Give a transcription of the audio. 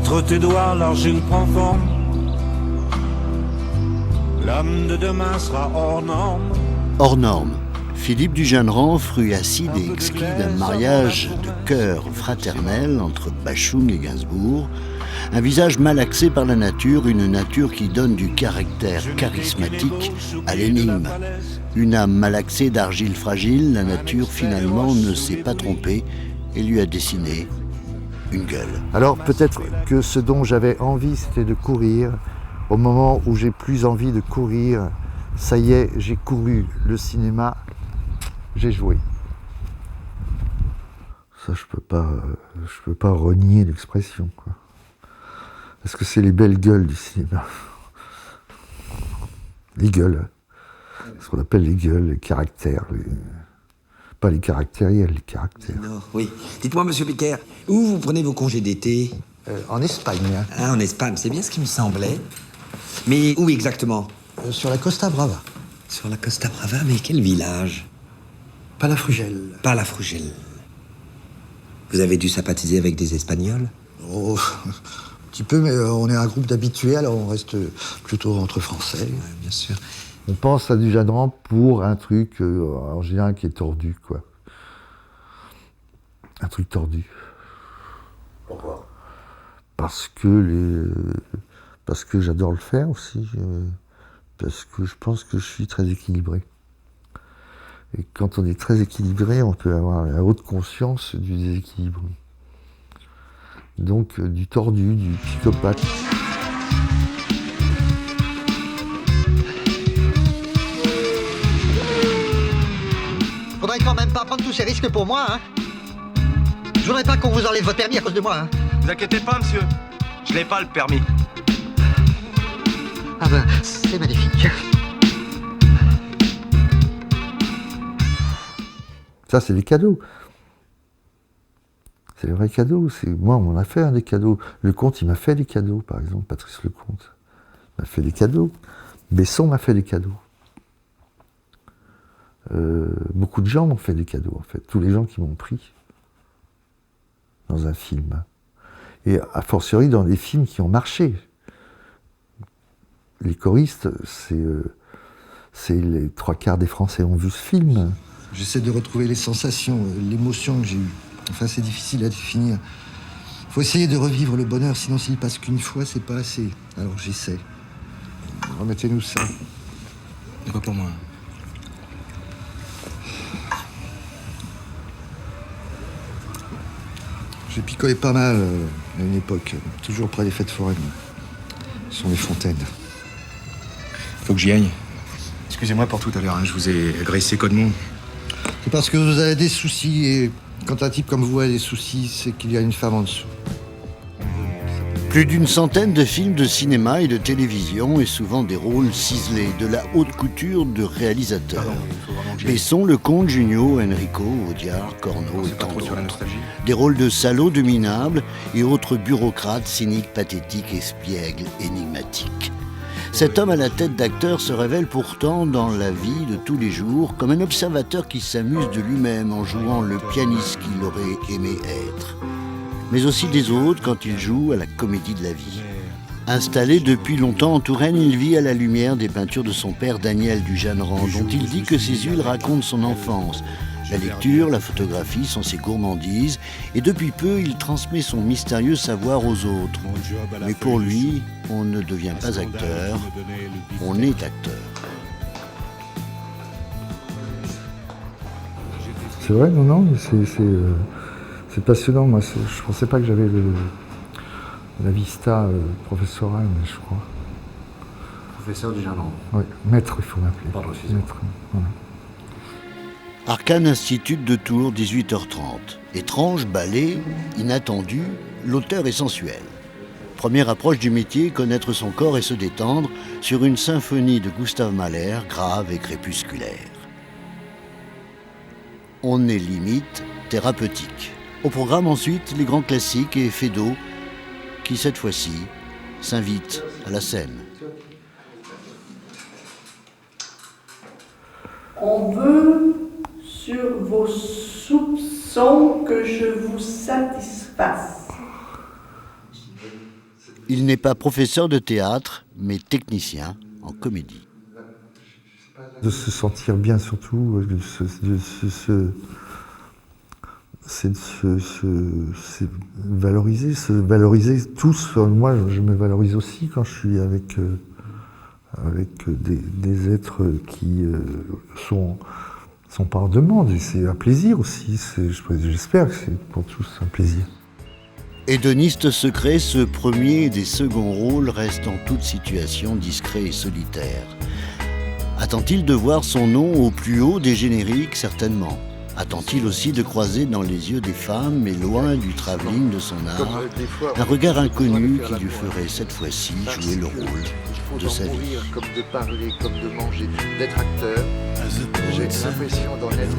Entre tes doigts, l'argile prend forme. L'homme de demain sera hors norme. Hors norme. Philippe Dujanneret, fruit acide et exquis d'un mariage de cœur fraternel entre Bachung et Gainsbourg, un visage malaxé par la nature, une nature qui donne du caractère charismatique à l'énigme. Une âme malaxée d'argile fragile, la nature finalement ne s'est pas trompée et lui a dessiné une gueule. Alors peut-être que ce dont j'avais envie, c'était de courir. Au moment où j'ai plus envie de courir, ça y est, j'ai couru. Le cinéma, j'ai joué. Ça, je peux pas renier l'expression, quoi. Parce que c'est les belles gueules du cinéma. Les gueules. Ce qu'on appelle les gueules, les caractères. Pas les caractériels, les caractères. Non, oui. Dites-moi, monsieur Becker, où vous prenez vos congés d'été ? En Espagne. Ah, en Espagne, c'est bien ce qui me semblait. Mais où exactement ? Sur la Costa Brava. Sur la Costa Brava, mais quel village ? Palafrugell. Palafrugell. Vous avez dû sympathiser avec des Espagnols ? Oh, un petit peu, mais on est un groupe d'habitués, alors on reste plutôt entre Français. Ouais, bien sûr. On pense à Dujanneret pour un truc, en général, qui est tordu, quoi. Un truc tordu. Pourquoi ? Parce que j'adore le faire aussi. Parce que je pense que je suis très équilibré. Et quand on est très équilibré, on peut avoir la haute conscience du déséquilibre. Donc du tordu, du psychopathe. Faudrait quand même pas prendre tous ces risques pour moi, hein. Je voudrais pas qu'on vous enlève votre permis à cause de moi, hein. Vous inquiétez pas, monsieur. Je n'ai pas le permis. Ah ben, c'est magnifique. Ça, c'est des cadeaux. C'est les vrais cadeaux. Moi, on m'en a fait des cadeaux. Lecomte, il m'a fait des cadeaux, par exemple. Patrice Lecomte m'a fait des cadeaux. Besson m'a fait des cadeaux. Beaucoup de gens m'ont fait des cadeaux, en fait. Tous les gens qui m'ont pris dans un film. Et a fortiori dans des films qui ont marché. Les choristes, c'est les 3/4 des Français ont vu ce film. J'essaie de retrouver les sensations, l'émotion que j'ai eue. Enfin, c'est difficile à définir. Faut essayer de revivre le bonheur, sinon s'il passe qu'une fois, c'est pas assez. Alors j'essaie. Remettez-nous ça. C'est pas pour moi. J'ai picolé pas mal à une époque, toujours près des fêtes foraines. Ce sont des fontaines. Faut que j'y aille. Excusez-moi pour tout à l'heure, hein, je vous ai agressé codement. C'est parce que vous avez des soucis, et quand un type comme vous a des soucis, c'est qu'il y a une femme en dessous. Plus d'une centaine de films de cinéma et de télévision et souvent des rôles ciselés, de la haute couture de réalisateurs. Besson, Lecomte, Junio, Enrico, Audiard, Corneau et tant d'autres. Des rôles de salauds, de minables et autres bureaucrates cyniques, pathétiques, espiègles, énigmatiques. Cet homme à la tête d'acteur se révèle pourtant dans la vie de tous les jours comme un observateur qui s'amuse de lui-même en jouant le pianiste qu'il aurait aimé être, mais aussi des autres quand il joue à la comédie de la vie. Installé depuis longtemps en Touraine, il vit à la lumière des peintures de son père Daniel Dujanneret, dont il dit que ses huiles racontent son enfance. La lecture, la photographie sont ses gourmandises, et depuis peu, il transmet son mystérieux savoir aux autres. Mais pour lui, on ne devient pas acteur, on est acteur. C'est vrai, non, mais c'est passionnant. Moi, je pensais pas que j'avais la vista professorale, mais je crois. Professeur Dujanneret. Oui, maître, il faut m'appeler. Pardon, excusez-moi. Maître, voilà. Arcane Institut de Tours, 18h30. Étrange, ballet, inattendu, l'auteur est sensuel. Première approche du métier, connaître son corps et se détendre sur une symphonie de Gustav Mahler, grave et crépusculaire. On est limite thérapeutique. Au programme ensuite, les grands classiques et Feydeau, qui cette fois-ci s'invitent à la scène. On veut sur vos soupçons que je vous satisfasse. Il n'est pas professeur de théâtre, mais technicien en comédie. De se sentir bien surtout, c'est se valoriser tous. Moi, je me valorise aussi quand je suis avec des êtres qui sont par demande. Et c'est un plaisir aussi. J'espère que c'est pour tous un plaisir. Hédoniste secret, ce premier des seconds rôles reste en toute situation discret et solitaire. Attend-il de voir son nom au plus haut des génériques? Certainement. Attend-il aussi de croiser dans les yeux des femmes, mais loin du travelling de son art, un regard inconnu qui lui ferait cette fois-ci jouer le rôle de sa vie? Comme de parler, comme de manger, d'être acteur. J'ai l'impression d'en être